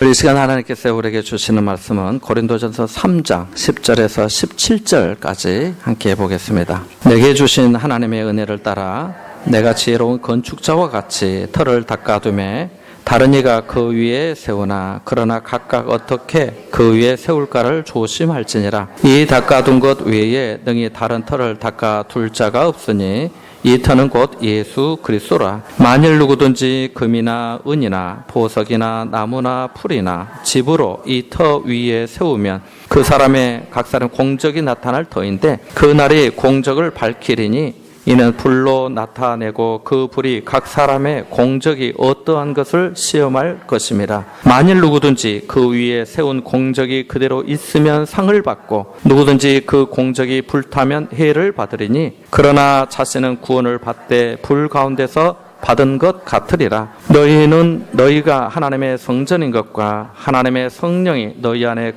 이 시간 하나님께서 우리에게 주시는 말씀은 고린도전서 3장 10절에서 17절까지 함께 보겠습니다. 내게 주신 하나님의 은혜를 따라 내가 지혜로운 건축자와 같이 터를 닦아두매 다른 이가 그 위에 세우나 그러나 각각 어떻게 그 위에 세울까를 조심할지니라. 이 닦아둔 것 외에 능히 다른 터를 닦아둘 자가 없으니 이 터는 곧 예수 그리스도라. 만일 누구든지 금이나 은이나 보석이나 나무나 풀이나 집으로 이 터 위에 세우면 그 사람의 각 사람 공적이 나타날 터인데 그 날이 공적을 밝히리니 이는 불로 나타내고 그 불이 각 사람의 공적이 어떠한 것을 시험할 것임이라. 만일 누구든지 그 위에 세운 공적이 그대로 있으면 상을 받고 누구든지 그 공적이 불타면 해를 받으리니 그러나 자신은 구원을 받되 불 가운데서 받은 것 같으리라. 너희는 너희가 하나님의 성전인 것과 하나님의 성령이 너희 안에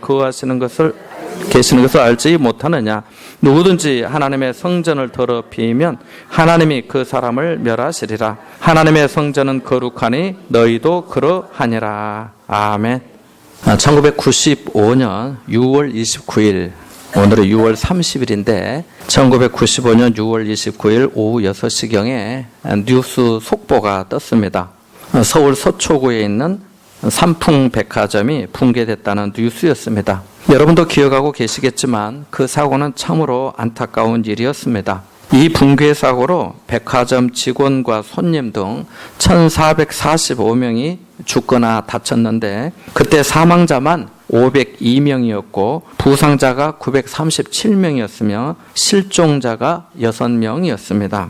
계시는 것을 알지 못하느냐. 누구든지 하나님의 성전을 더럽히면 하나님이 그 사람을 멸하시리라. 하나님의 성전은 거룩하니 너희도 그러하니라. 아멘. 1995년 6월 29일 오늘은 6월 30일인데 1995년 6월 29일 오후 6시경에 뉴스 속보가 떴습니다. 서울 서초구에 있는 삼풍백화점이 붕괴됐다는 뉴스였습니다. 여러분도 기억하고 계시겠지만 그 사고는 참으로 안타까운 일이었습니다. 이 붕괴 사고로 백화점 직원과 손님 등 1,445명이 죽거나 다쳤는데 그때 사망자만 502명이었고 부상자가 937명이었으며 실종자가 6명이었습니다.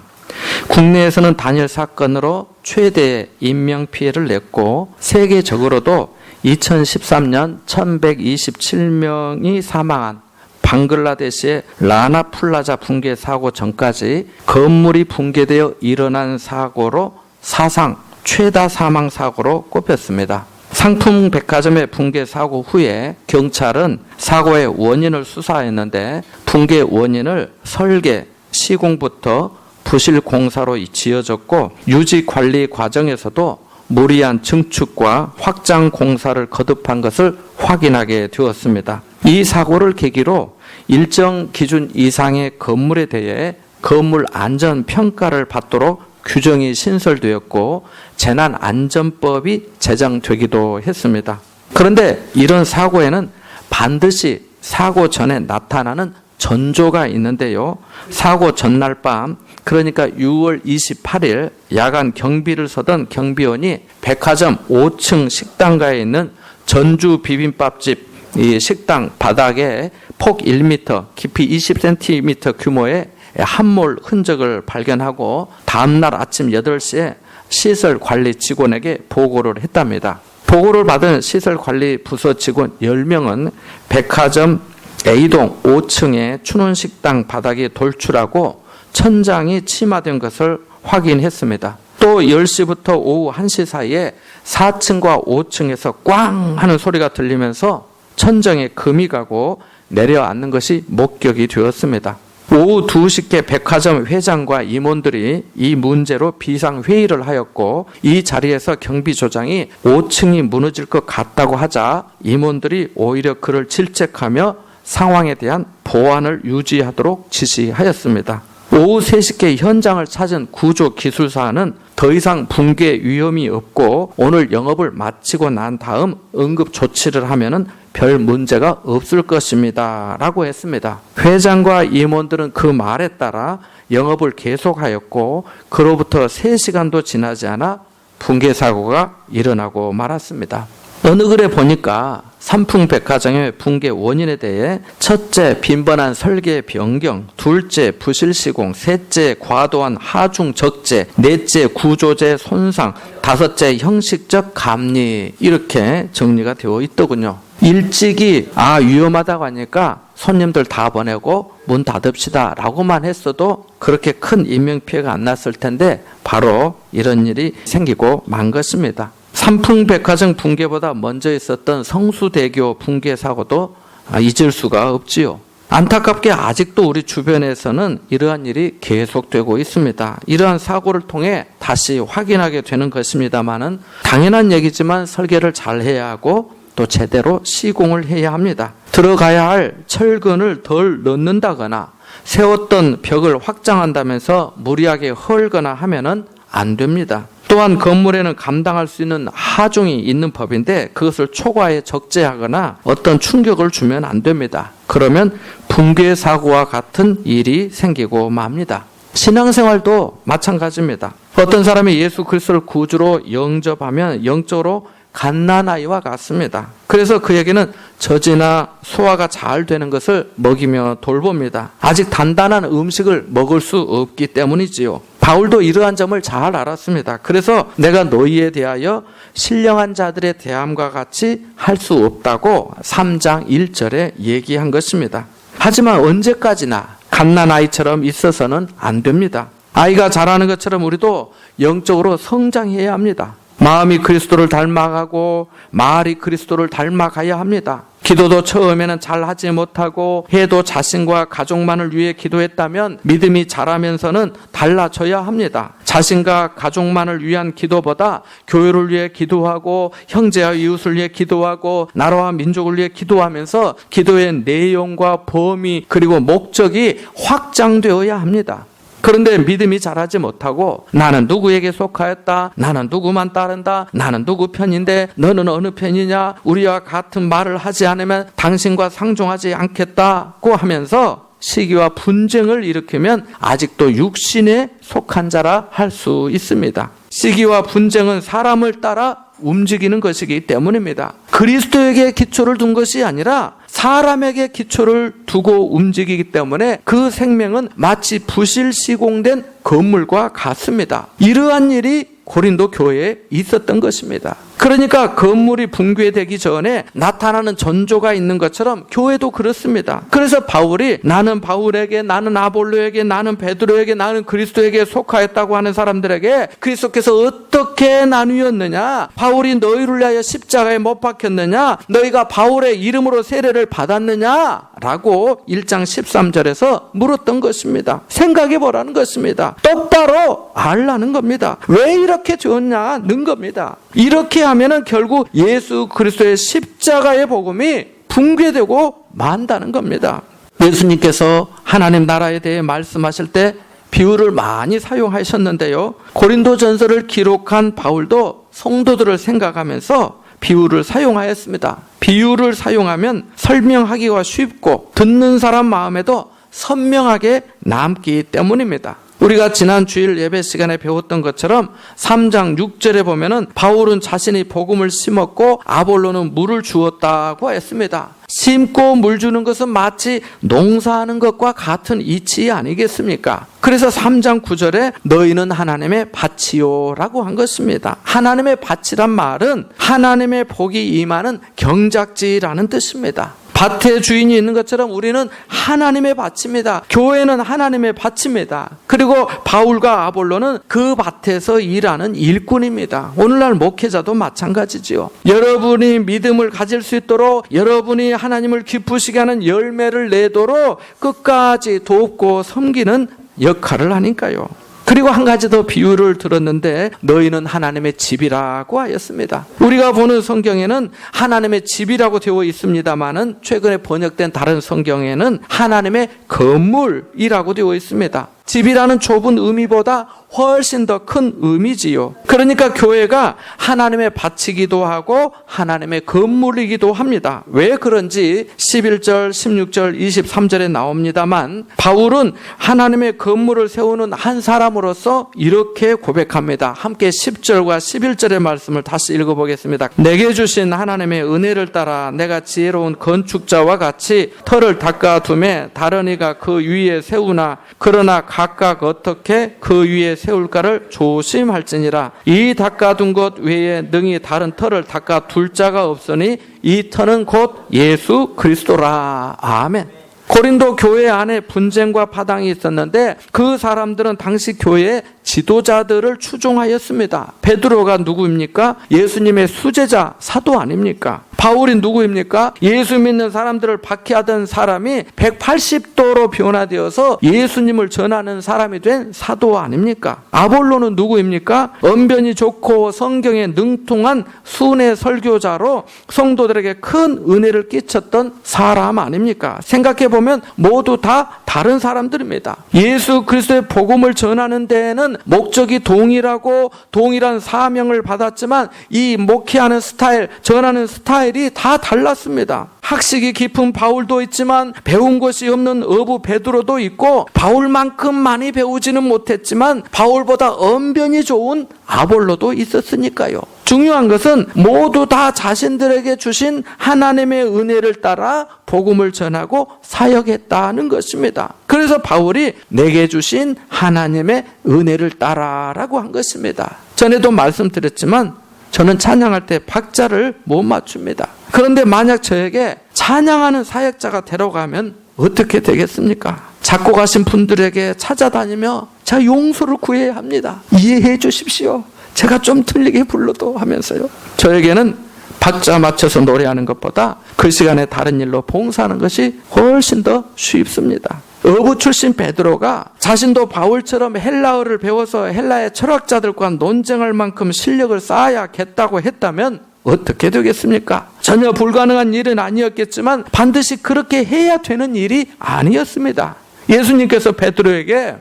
국내에서는 단일 사건으로 최대의 인명피해를 냈고 세계적으로도 2013년 1127명이 사망한 방글라데시의 라나 플라자 붕괴 사고 전까지 건물이 붕괴되어 일어난 사고로 사상 최다 사망 사고로 꼽혔습니다. 상품 백화점의 붕괴 사고 후에 경찰은 사고의 원인을 수사했는데 붕괴 원인을 설계, 시공부터 부실 공사로 지어졌고 유지 관리 과정에서도 무리한 증축과 확장 공사를 거듭한 것을 확인하게 되었습니다. 이 사고를 계기로 일정 기준 이상의 건물에 대해 건물 안전 평가를 받도록 규정이 신설되었고 재난안전법이 제정되기도 했습니다. 그런데 이런 사고에는 반드시 사고 전에 나타나는 전조가 있는데요. 사고 전날 밤 그러니까 6월 28일 야간 경비를 서던 경비원이 백화점 5층 식당가에 있는 전주 비빔밥집 이 식당 바닥에 폭 1m, 깊이 20cm 규모의 함몰 흔적을 발견하고 다음날 아침 8시에 시설관리 직원에게 보고를 했답니다. 보고를 받은 시설관리 부서 직원 10명은 백화점 A동 5층의 춘원식당 바닥이 돌출하고 천장이 침하된 것을 확인했습니다. 또 10시부터 오후 1시 사이에 4층과 5층에서 꽝 하는 소리가 들리면서 천정에 금이 가고 내려앉는 것이 목격이 되었습니다. 오후 2시께 백화점 회장과 임원들이 이 문제로 비상회의를 하였고 이 자리에서 경비조장이 5층이 무너질 것 같다고 하자 임원들이 오히려 그를 질책하며 상황에 대한 보안을 유지하도록 지시하였습니다. 오후 3시께 현장을 찾은 구조기술사는 더 이상 붕괴 위험이 없고 오늘 영업을 마치고 난 다음 응급 조치를 하면은 별 문제가 없을 것입니다. 라고 했습니다. 회장과 임원들은 그 말에 따라 영업을 계속하였고 그로부터 3시간도 지나지 않아 붕괴 사고가 일어나고 말았습니다. 어느 글에 보니까 삼풍백화점의 붕괴 원인에 대해 첫째, 빈번한 설계 변경, 둘째, 부실 시공, 셋째, 과도한 하중 적재, 넷째, 구조재 손상, 다섯째, 형식적 감리 이렇게 정리가 되어 있더군요. 일찍이 위험하다고 하니까 손님들 다 보내고 문 닫읍시다 라고만 했어도 그렇게 큰 인명피해가 안 났을 텐데 바로 이런 일이 생기고 만 것입니다. 삼풍백화점 붕괴보다 먼저 있었던 성수대교 붕괴 사고도 잊을 수가 없지요. 안타깝게 아직도 우리 주변에서는 이러한 일이 계속되고 있습니다. 이러한 사고를 통해 다시 확인하게 되는 것입니다만은 당연한 얘기지만 설계를 잘 해야 하고 또 제대로 시공을 해야 합니다. 들어가야 할 철근을 덜 넣는다거나 세웠던 벽을 확장한다면서 무리하게 헐거나 하면은 안 됩니다. 또한 건물에는 감당할 수 있는 하중이 있는 법인데 그것을 초과해 적재하거나 어떤 충격을 주면 안 됩니다. 그러면 붕괴 사고와 같은 일이 생기고 맙니다. 신앙생활도 마찬가지입니다. 어떤 사람이 예수 그리스도를 구주로 영접하면 영적으로 갓난아이와 같습니다. 그래서 그에게는 젖이나 소화가 잘 되는 것을 먹이며 돌봅니다. 아직 단단한 음식을 먹을 수 없기 때문이지요. 바울도 이러한 점을 잘 알았습니다. 그래서 내가 너희에 대하여 신령한 자들의 대함과 같이 할 수 없다고 3장 1절에 얘기한 것입니다. 하지만 언제까지나 갓난아이처럼 있어서는 안 됩니다. 아이가 자라는 것처럼 우리도 영적으로 성장해야 합니다. 마음이 그리스도를 닮아가고 말이 그리스도를 닮아가야 합니다. 기도도 처음에는 잘하지 못하고 해도 자신과 가족만을 위해 기도했다면 믿음이 자라면서는 달라져야 합니다. 자신과 가족만을 위한 기도보다 교회를 위해 기도하고 형제와 이웃을 위해 기도하고 나라와 민족을 위해 기도하면서 기도의 내용과 범위 그리고 목적이 확장되어야 합니다. 그런데 믿음이 자라지 못하고 나는 누구에게 속하였다. 나는 누구만 따른다. 나는 누구 편인데 너는 어느 편이냐. 우리와 같은 말을 하지 않으면 당신과 상종하지 않겠다고 하면서 시기와 분쟁을 일으키면 아직도 육신에 속한 자라 할 수 있습니다. 시기와 분쟁은 사람을 따라 움직이는 것이기 때문입니다. 그리스도에게 기초를 둔 것이 아니라 사람에게 기초를 두고 움직이기 때문에 그 생명은 마치 부실 시공된 건물과 같습니다. 이러한 일이 고린도 교회에 있었던 것입니다. 그러니까 건물이 붕괴되기 전에 나타나는 전조가 있는 것처럼 교회도 그렇습니다. 그래서 바울이 나는 바울에게, 나는 아볼로에게, 나는 베드로에게, 나는 그리스도에게 속하였다고 하는 사람들에게 그리스도께서 어떻게 나누었느냐? 바울이 너희를 위하여 십자가에 못 박혔느냐? 너희가 바울의 이름으로 세례를 받았느냐? 라고 1장 13절에서 물었던 것입니다. 생각해 보라는 것입니다. 똑바로 알라는 겁니다. 왜 이렇게 졌냐는 겁니다. 이렇게 하면은 결국 예수 그리스도의 십자가의 복음이 붕괴되고 만다는 겁니다. 예수님께서 하나님 나라에 대해 말씀하실 때 비유를 많이 사용하셨는데요. 고린도전서를 기록한 바울도 성도들을 생각하면서 비유를 사용하였습니다. 비유를 사용하면 설명하기가 쉽고 듣는 사람 마음에도 선명하게 남기 때문입니다. 우리가 지난 주일 예배 시간에 배웠던 것처럼 3장 6절에 보면은 바울은 자신이 복음을 심었고 아볼로는 물을 주었다고 했습니다. 심고 물 주는 것은 마치 농사하는 것과 같은 이치 아니겠습니까? 그래서 3장 9절에 너희는 하나님의 밭이요 라고 한 것입니다. 하나님의 밭이란 말은 하나님의 복이 임하는 경작지라는 뜻입니다. 밭의 주인이 있는 것처럼 우리는 하나님의 밭입니다. 교회는 하나님의 밭입니다. 그리고 바울과 아볼로는 그 밭에서 일하는 일꾼입니다. 오늘날 목회자도 마찬가지지요. 여러분이 믿음을 가질 수 있도록 여러분이 하나님을 기쁘시게 하는 열매를 내도록 끝까지 돕고 섬기는 역할을 하니까요. 그리고 한 가지 더 비유를 들었는데 너희는 하나님의 집이라고 하였습니다. 우리가 보는 성경에는 하나님의 집이라고 되어 있습니다만은 최근에 번역된 다른 성경에는 하나님의 건물이라고 되어 있습니다. 집이라는 좁은 의미보다 훨씬 더 큰 의미지요. 그러니까 교회가 하나님의 밭이기도 하고 하나님의 건물이기도 합니다. 왜 그런지 11절, 16절, 23절에 나옵니다만 바울은 하나님의 건물을 세우는 한 사람으로서 이렇게 고백합니다. 함께 10절과 11절의 말씀을 다시 읽어보겠습니다. 내게 주신 하나님의 은혜를 따라 내가 지혜로운 건축자와 같이 터를 닦아두매 다른 이가 그 위에 세우나 그러나 각각 어떻게 그 위에 세울까를 조심할지니라. 이 닦아둔 것 외에 능히 다른 터를 닦아둘 자가 없으니 이 터는 곧 예수 그리스도라. 아멘. 고린도 교회 안에 분쟁과 파당이 있었는데 그 사람들은 당시 교회의 지도자들을 추종하였습니다. 베드로가 누구입니까? 예수님의 수제자, 사도 아닙니까? 바울이 누구입니까? 예수 믿는 사람들을 박해하던 사람이 180도로 변화되어서 예수님을 전하는 사람이 된 사도 아닙니까? 아볼로는 누구입니까? 언변이 좋고 성경에 능통한 순회 설교자로 성도들에게 큰 은혜를 끼쳤던 사람 아닙니까? 생각해보면 모두 다 다른 사람들입니다. 예수 그리스도의 복음을 전하는 데에는 목적이 동일하고 동일한 사명을 받았지만 이 목회하는 스타일, 전하는 스타일이 다 달랐습니다. 학식이 깊은 바울도 있지만 배운 것이 없는 어부 베드로도 있고 바울만큼 많이 배우지는 못했지만 바울보다 언변이 좋은 아볼로도 있었으니까요. 중요한 것은 모두 다 자신들에게 주신 하나님의 은혜를 따라 복음을 전하고 사역했다는 것입니다. 그래서 바울이 내게 주신 하나님의 은혜를 따라라고 한 것입니다. 전에도 말씀드렸지만 저는 찬양할 때 박자를 못 맞춥니다. 그런데 만약 저에게 찬양하는 사역자가 데려가면 어떻게 되겠습니까? 작곡하신 분들에게 찾아다니며 자 용서를 구해야 합니다. 이해해 주십시오. 제가 좀 틀리게 불러도 하면서요. 저에게는 박자 맞춰서 노래하는 것보다 그 시간에 다른 일로 봉사하는 것이 훨씬 더 쉽습니다. 어부 출신 베드로가 자신도 바울처럼 헬라어를 배워서 헬라의 철학자들과 논쟁할 만큼 실력을 쌓아야겠다고 했다면 어떻게 되겠습니까? 전혀 불가능한 일은 아니었겠지만 반드시 그렇게 해야 되는 일이 아니었습니다. 예수님께서 베드로에게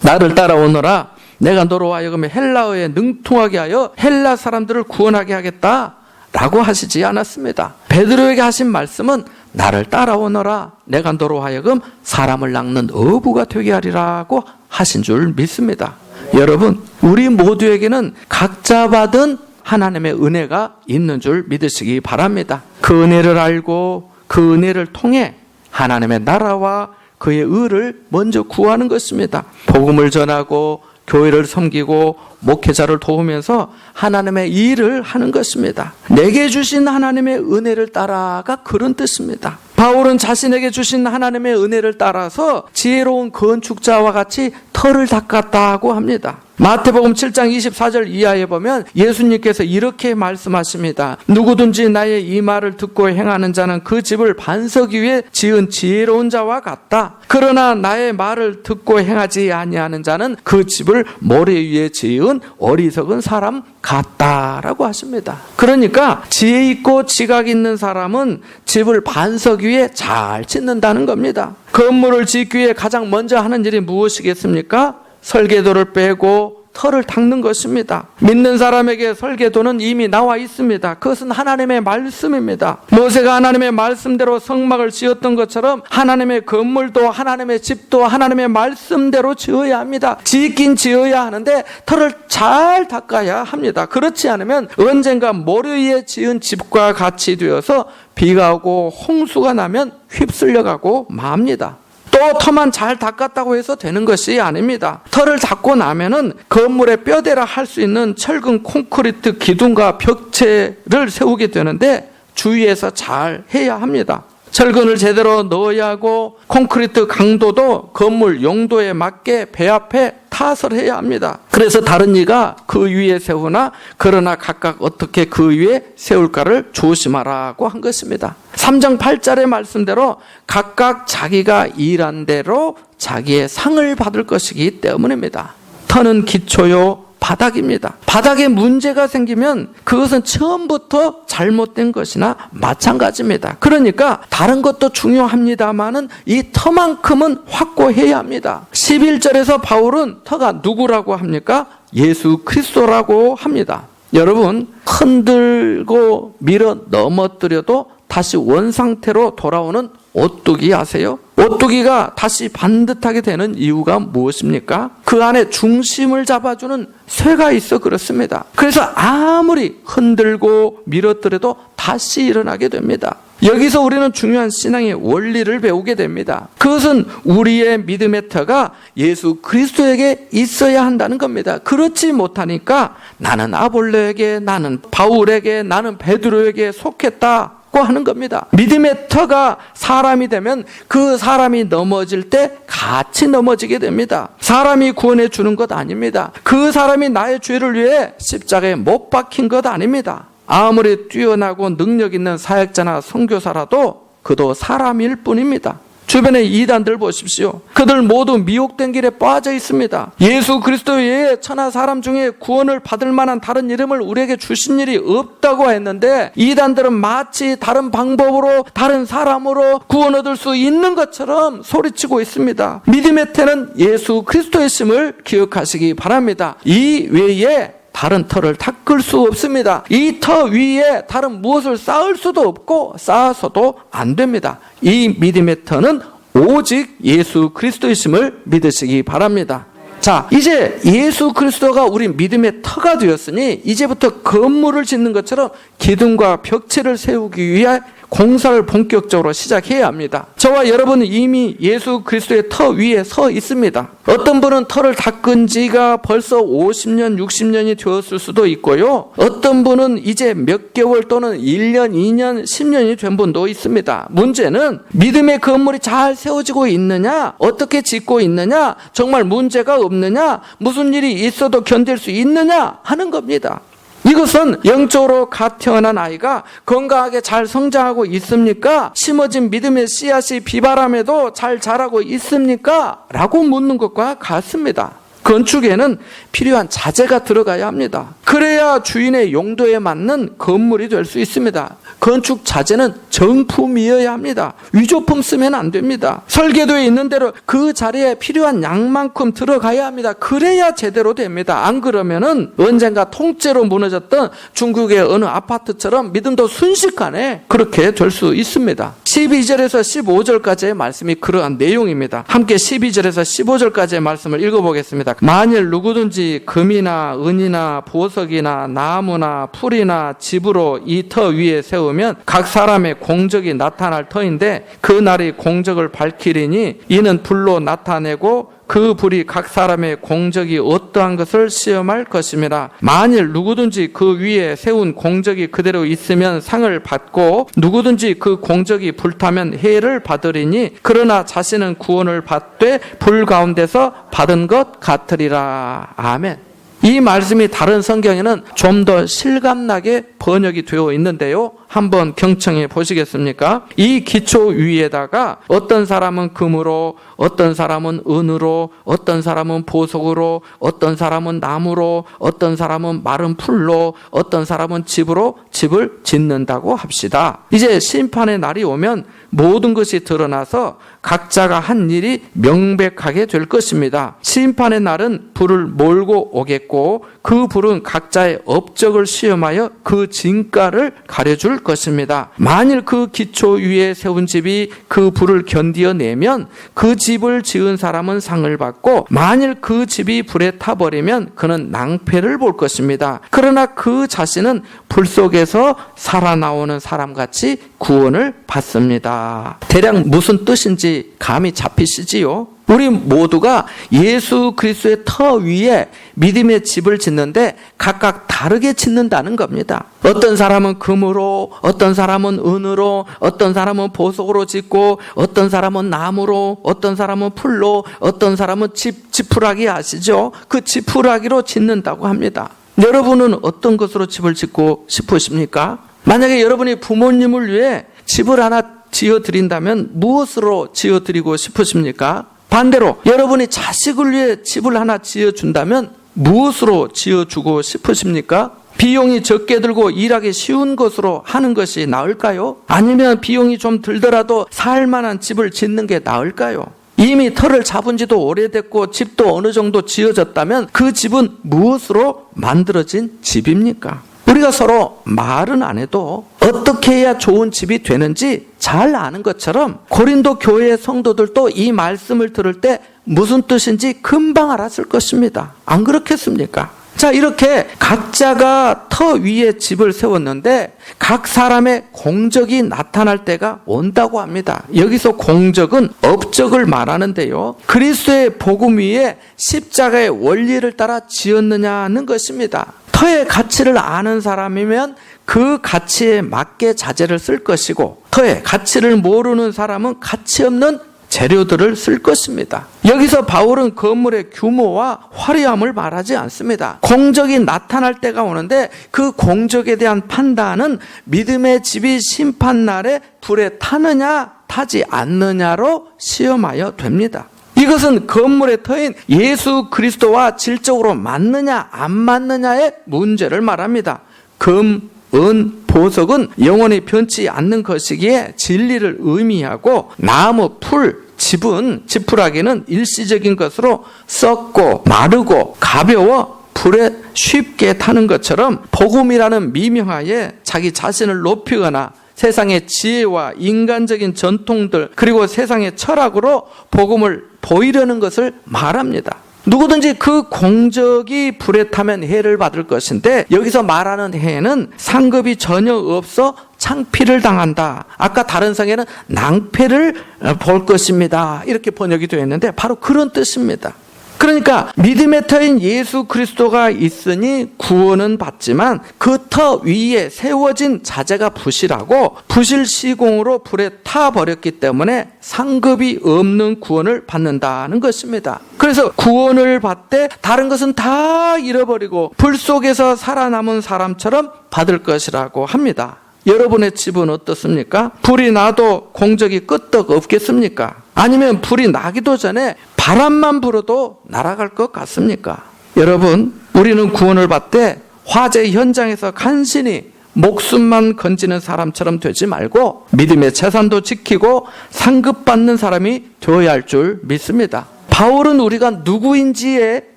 나를 따라오너라 내가 너로 하여금 헬라어에 능통하게 하여 헬라 사람들을 구원하게 하겠다 라고 하시지 않았습니다. 베드로에게 하신 말씀은 나를 따라오너라 내가 너로 하여금 사람을 낚는 어부가 되게 하리라고 하신 줄 믿습니다. 여러분 우리 모두에게는 각자 받은 하나님의 은혜가 있는 줄 믿으시기 바랍니다. 그 은혜를 알고 그 은혜를 통해 하나님의 나라와 그의 의를 먼저 구하는 것입니다. 복음을 전하고 교회를 섬기고 목회자를 도우면서 하나님의 일을 하는 것입니다. 내게 주신 하나님의 은혜를 따라가 그런 뜻입니다. 바울은 자신에게 주신 하나님의 은혜를 따라서 지혜로운 건축자와 같이 터를 닦았다고 합니다. 마태복음 7장 24절 이하에 보면 예수님께서 이렇게 말씀하십니다. 누구든지 나의 이 말을 듣고 행하는 자는 그 집을 반석 위에 지은 지혜로운 자와 같다. 그러나 나의 말을 듣고 행하지 아니하는 자는 그 집을 모래 위에 지은 어리석은 사람 같다라고 하십니다. 그러니까 지혜 있고 지각 있는 사람은 집을 반석 위에 잘 짓는다는 겁니다. 건물을 짓기 위해 가장 먼저 하는 일이 무엇이겠습니까? 설계도를 빼고 터를 닦는 것입니다. 믿는 사람에게 설계도는 이미 나와 있습니다. 그것은 하나님의 말씀입니다. 모세가 하나님의 말씀대로 성막을 지었던 것처럼 하나님의 건물도 하나님의 집도 하나님의 말씀대로 지어야 합니다. 짓긴 지어야 하는데 터를 잘 닦아야 합니다. 그렇지 않으면 언젠가 모래 위에 지은 집과 같이 되어서 비가 오고 홍수가 나면 휩쓸려가고 맙니다. 또 터만 잘 닦았다고 해서 되는 것이 아닙니다. 터를 닦고 나면은 건물의 뼈대라 할 수 있는 철근 콘크리트 기둥과 벽체를 세우게 되는데 주의해서 잘 해야 합니다. 철근을 제대로 넣어야 하고 콘크리트 강도도 건물 용도에 맞게 배 앞에 타설해야 합니다. 그래서 다른 이가 그 위에 세우나 그러나 각각 어떻게 그 위에 세울까를 조심하라고 한 것입니다. 3장 8절의 말씀대로 각각 자기가 일한 대로 자기의 상을 받을 것이기 때문입니다. 터는 기초요 바닥입니다. 바닥에 문제가 생기면 그것은 처음부터 잘못된 것이나 마찬가지입니다. 그러니까 다른 것도 중요합니다만은 이 터만큼은 확고해야 합니다. 11절에서 바울은 터가 누구라고 합니까? 예수 그리스도라고 합니다. 여러분 흔들고 밀어 넘어뜨려도 다시 원상태로 돌아오는 오뚜기 아세요? 오뚜기가 다시 반듯하게 되는 이유가 무엇입니까? 그 안에 중심을 잡아주는 쇠가 있어 그렇습니다. 그래서 아무리 흔들고 밀어뜨려도 다시 일어나게 됩니다. 여기서 우리는 중요한 신앙의 원리를 배우게 됩니다. 그것은 우리의 믿음의 터가 예수 그리스도에게 있어야 한다는 겁니다. 그렇지 못하니까 나는 아볼로에게, 나는 바울에게, 나는 베드로에게 속했다 받고 하는 겁니다. 믿음의 터가 사람이 되면 그 사람이 넘어질 때 같이 넘어지게 됩니다. 사람이 구원해 주는 것 아닙니다. 그 사람이 나의 죄를 위해 십자가에 못 박힌 것 아닙니다. 아무리 뛰어나고 능력 있는 사역자나 선교사라도 그도 사람일 뿐입니다. 주변의 이단들 보십시오. 그들 모두 미혹된 길에 빠져 있습니다. 예수 그리스도 외에 천하 사람 중에 구원을 받을 만한 다른 이름을 우리에게 주신 일이 없다고 했는데, 이단들은 마치 다른 방법으로 다른 사람으로 구원 얻을 수 있는 것처럼 소리치고 있습니다. 믿음의 태는 예수 그리스도의 심을 기억하시기 바랍니다. 이 외에 다른 터를 닦을 수 없습니다. 이 터 위에 다른 무엇을 쌓을 수도 없고 쌓아서도 안 됩니다. 이 믿음의 터는 오직 예수 그리스도이심을 믿으시기 바랍니다. 자, 이제 예수 그리스도가 우리 믿음의 터가 되었으니 이제부터 건물을 짓는 것처럼 기둥과 벽체를 세우기 위해 공사를 본격적으로 시작해야 합니다. 저와 여러분은 이미 예수 그리스도의 터 위에 서 있습니다. 어떤 분은 터를 닦은 지가 벌써 50년, 60년이 되었을 수도 있고요. 어떤 분은 이제 몇 개월 또는 1년, 2년, 10년이 된 분도 있습니다. 문제는 믿음의 건물이 잘 세워지고 있느냐, 어떻게 짓고 있느냐, 정말 문제가 없느냐, 무슨 일이 있어도 견딜 수 있느냐 하는 겁니다. 이것은 영적으로 갓 태어난 아이가 건강하게 잘 성장하고 있습니까? 심어진 믿음의 씨앗이 비바람에도 잘 자라고 있습니까? 라고 묻는 것과 같습니다. 건축에는 필요한 자재가 들어가야 합니다. 그래야 주인의 용도에 맞는 건물이 될 수 있습니다. 건축 자재는 정품이어야 합니다. 위조품 쓰면 안 됩니다. 설계도에 있는 대로 그 자리에 필요한 양만큼 들어가야 합니다. 그래야 제대로 됩니다. 안 그러면은 언젠가 통째로 무너졌던 중국의 어느 아파트처럼 믿음도 순식간에 그렇게 될 수 있습니다. 12절에서 15절까지의 말씀이 그러한 내용입니다. 함께 12절에서 15절까지의 말씀을 읽어보겠습니다. 만일 누구든지 금이나 은이나 보석이나 나무나 풀이나 집으로 이 터 위에 세우면 각 사람의 공적이 나타날 터인데 그 날이 공적을 밝히리니 이는 불로 나타내고 그 불이 각 사람의 공적이 어떠한 것을 시험할 것입니다. 만일 누구든지 그 위에 세운 공적이 그대로 있으면 상을 받고 누구든지 그 공적이 불타면 해를 받으리니 그러나 자신은 구원을 받되 불 가운데서 받은 것 같으리라. 아멘. 이 말씀이 다른 성경에는 좀 더 실감나게 번역이 되어 있는데요. 한번 경청해 보시겠습니까? 이 기초 위에다가 어떤 사람은 금으로, 어떤 사람은 은으로, 어떤 사람은 보석으로, 어떤 사람은 나무로, 어떤 사람은 마른 풀로, 어떤 사람은 집으로 집을 짓는다고 합시다. 이제 심판의 날이 오면 모든 것이 드러나서 각자가 한 일이 명백하게 될 것입니다. 심판의 날은 불을 몰고 오겠고 그 불은 각자의 업적을 시험하여 그 진가를 가려줄 것입니다. 만일 그 기초 위에 세운 집이 그 불을 견디어내면 그 집을 지은 사람은 상을 받고 만일 그 집이 불에 타버리면 그는 낭패를 볼 것입니다. 그러나 그 자신은 불 속에서 살아나오는 사람같이 구원을 받습니다. 대략 무슨 뜻인지 감이 잡히시지요? 우리 모두가 예수 그리스도의 터 위에 믿음의 집을 짓는데 각각 다르게 짓는다는 겁니다. 어떤 사람은 금으로, 어떤 사람은 은으로, 어떤 사람은 보석으로 짓고, 어떤 사람은 나무로, 어떤 사람은 풀로, 어떤 사람은 지푸라기 아시죠? 그 지푸라기로 짓는다고 합니다. 여러분은 어떤 것으로 집을 짓고 싶으십니까? 만약에 여러분이 부모님을 위해 집을 하나 지어드린다면 무엇으로 지어드리고 싶으십니까? 반대로 여러분이 자식을 위해 집을 하나 지어준다면 무엇으로 지어주고 싶으십니까? 비용이 적게 들고 일하기 쉬운 것으로 하는 것이 나을까요? 아니면 비용이 좀 들더라도 살만한 집을 짓는 게 나을까요? 이미 터를 잡은 지도 오래됐고 집도 어느 정도 지어졌다면 그 집은 무엇으로 만들어진 집입니까? 우리가 서로 말은 안 해도 어떻게 해야 좋은 집이 되는지 잘 아는 것처럼 고린도 교회의 성도들도 이 말씀을 들을 때 무슨 뜻인지 금방 알았을 것입니다. 안 그렇겠습니까? 자, 이렇게 각자가 터 위에 집을 세웠는데 각 사람의 공적이 나타날 때가 온다고 합니다. 여기서 공적은 업적을 말하는데요. 그리스도의 복음 위에 십자가의 원리를 따라 지었느냐는 것입니다. 터의 가치를 아는 사람이면 그 가치에 맞게 자재를 쓸 것이고, 더해 가치를 모르는 사람은 가치 없는 재료들을 쓸 것입니다. 여기서 바울은 건물의 규모와 화려함을 말하지 않습니다. 공적이 나타날 때가 오는데 그 공적에 대한 판단은 믿음의 집이 심판날에 불에 타느냐 타지 않느냐로 시험하여 됩니다. 이것은 건물의 터인 예수 그리스도와 질적으로 맞느냐 안 맞느냐의 문제를 말합니다. 금, 은, 보석은 영원히 변치 않는 것이기에 진리를 의미하고, 나무, 풀, 집은 지푸라기는 일시적인 것으로 썩고 마르고 가벼워 불에 쉽게 타는 것처럼 복음이라는 미명하에 자기 자신을 높이거나 세상의 지혜와 인간적인 전통들 그리고 세상의 철학으로 복음을 보이려는 것을 말합니다. 누구든지 그 공적이 불에 타면 해를 받을 것인데, 여기서 말하는 해는 상급이 전혀 없어 창피를 당한다. 아까 다른 성에는 낭패를 볼 것입니다. 이렇게 번역이 되어 있는데 바로 그런 뜻입니다. 그러니까 믿음의 터인 예수 그리스도가 있으니 구원은 받지만 그 터 위에 세워진 자재가 부실하고 부실 시공으로 불에 타버렸기 때문에 상급이 없는 구원을 받는다는 것입니다. 그래서 구원을 받되 다른 것은 다 잃어버리고 불 속에서 살아남은 사람처럼 받을 것이라고 합니다. 여러분의 집은 어떻습니까? 불이 나도 공적이 끄떡 없겠습니까? 아니면 불이 나기도 전에 바람만 불어도 날아갈 것 같습니까? 여러분, 우리는 구원을 받되 화재 현장에서 간신히 목숨만 건지는 사람처럼 되지 말고 믿음의 재산도 지키고 상급받는 사람이 되어야 할 줄 믿습니다. 바울은 우리가 누구인지에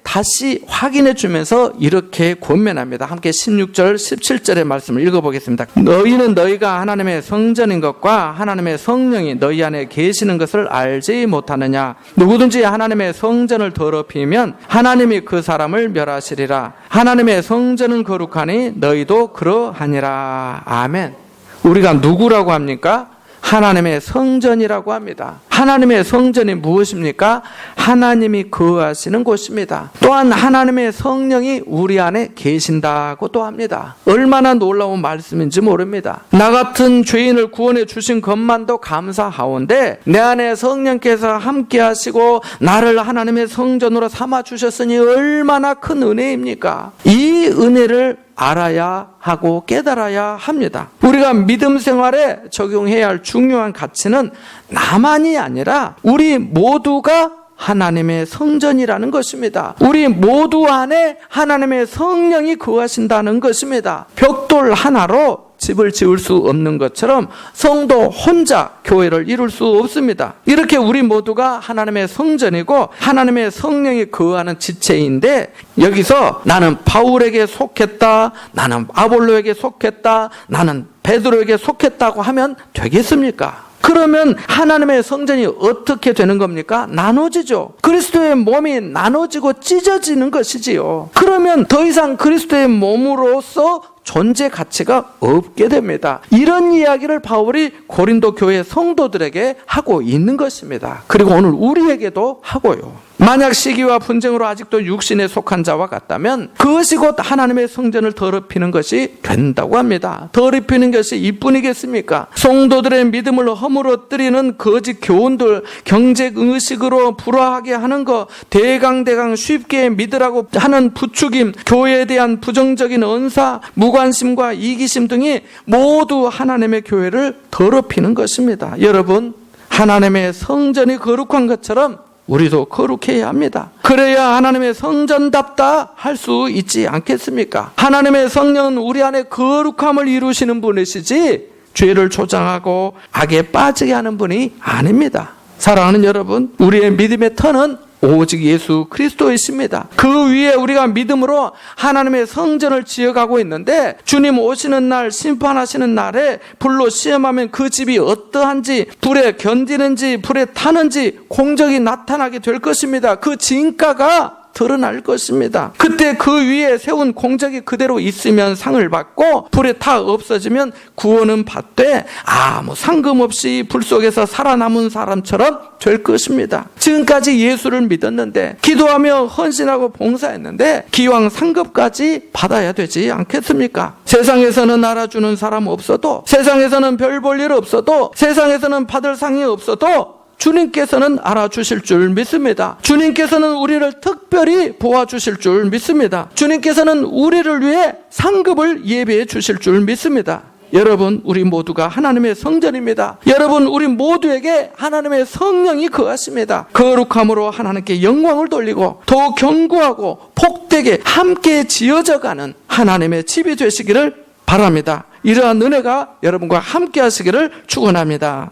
다시 확인해 주면서 이렇게 권면합니다. 함께 16절, 17절의 말씀을 읽어보겠습니다. 너희는 너희가 하나님의 성전인 것과 하나님의 성령이 너희 안에 계시는 것을 알지 못하느냐. 누구든지 하나님의 성전을 더럽히면 하나님이 그 사람을 멸하시리라. 하나님의 성전은 거룩하니 너희도 그러하니라. 아멘. 우리가 누구라고 합니까? 하나님의 성전이라고 합니다. 하나님의 성전이 무엇입니까? 하나님이 거하시는 곳입니다. 또한 하나님의 성령이 우리 안에 계신다고도 합니다. 얼마나 놀라운 말씀인지 모릅니다. 나 같은 죄인을 구원해 주신 것만도 감사하온데 내 안에 성령께서 함께 하시고 나를 하나님의 성전으로 삼아 주셨으니 얼마나 큰 은혜입니까? 이 은혜를 알아야 하고 깨달아야 합니다. 우리가 믿음 생활에 적용해야 할 중요한 가치는 나만이 아니라 우리 모두가 하나님의 성전이라는 것입니다. 우리 모두 안에 하나님의 성령이 거하신다는 것입니다. 벽돌 하나로 집을 지을 수 없는 것처럼 성도 혼자 교회를 이룰 수 없습니다. 이렇게 우리 모두가 하나님의 성전이고 하나님의 성령이 거하는 지체인데, 여기서 나는 바울에게 속했다, 나는 아볼로에게 속했다, 나는 베드로에게 속했다고 하면 되겠습니까? 그러면 하나님의 성전이 어떻게 되는 겁니까? 나눠지죠. 그리스도의 몸이 나눠지고 찢어지는 것이지요. 그러면 더 이상 그리스도의 몸으로서 존재 가치가 없게 됩니다. 이런 이야기를 바울이 고린도 교회 성도들에게 하고 있는 것입니다. 그리고 오늘 우리에게도 하고요. 만약 시기와 분쟁으로 아직도 육신에 속한 자와 같다면 그것이 곧 하나님의 성전을 더럽히는 것이 된다고 합니다. 더럽히는 것이 이뿐이겠습니까? 성도들의 믿음을 허물어뜨리는 거짓 교훈들, 경쟁의식으로 불화하게 하는 것, 대강 쉽게 믿으라고 하는 부추김, 교회에 대한 부정적인 언사, 무관심과 이기심 등이 모두 하나님의 교회를 더럽히는 것입니다. 여러분, 하나님의 성전이 거룩한 것처럼 우리도 거룩해야 합니다. 그래야 하나님의 성전답다 할 수 있지 않겠습니까? 하나님의 성령은 우리 안에 거룩함을 이루시는 분이시지 죄를 조장하고 악에 빠지게 하는 분이 아닙니다. 사랑하는 여러분, 우리의 믿음의 터는 오직 예수 그리스도이십니다. 그 위에 우리가 믿음으로 하나님의 성전을 지어가고 있는데, 주님 오시는 날, 심판하시는 날에 불로 시험하면 그 집이 어떠한지, 불에 견디는지 불에 타는지 공적이 나타나게 될 것입니다. 그 진가가 드러날 것입니다. 그때 그 위에 세운 공적이 그대로 있으면 상을 받고 불에 타 없어지면 구원은 받되 아무 상금 없이 불 속에서 살아남은 사람처럼 될 것입니다. 지금까지 예수를 믿었는데 기도하며 헌신하고 봉사했는데 기왕 상급까지 받아야 되지 않겠습니까? 세상에서는 알아주는 사람 없어도, 세상에서는 별 볼 일 없어도, 세상에서는 받을 상이 없어도 주님께서는 알아주실 줄 믿습니다. 주님께서는 우리를 특별히 보아주실 줄 믿습니다. 주님께서는 우리를 위해 상급을 예배해 주실 줄 믿습니다. 여러분, 우리 모두가 하나님의 성전입니다. 여러분, 우리 모두에게 하나님의 성령이 거하십니다. 거룩함으로 하나님께 영광을 돌리고 더욱 견고하고 복되게 함께 지어져가는 하나님의 집이 되시기를 바랍니다. 이러한 은혜가 여러분과 함께 하시기를 축원합니다.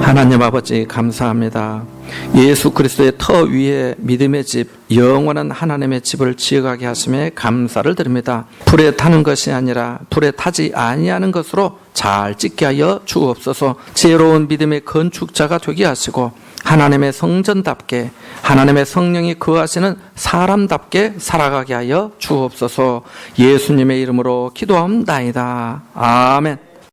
하나님 아버지 감사합니다. 예수 그리스도의 터 위에 믿음의 집, 영원한 하나님의 집을 지어가게 하심에 감사를 드립니다. 불에 타는 것이 아니라 불에 타지 아니하는 것으로 잘 짓게 하여 주옵소서. 지혜로운 믿음의 건축자가 되게 하시고 하나님의 성전답게 하나님의 성령이 거하시는 사람답게 살아가게 하여 주옵소서. 예수님의 이름으로 기도합니다. 아멘.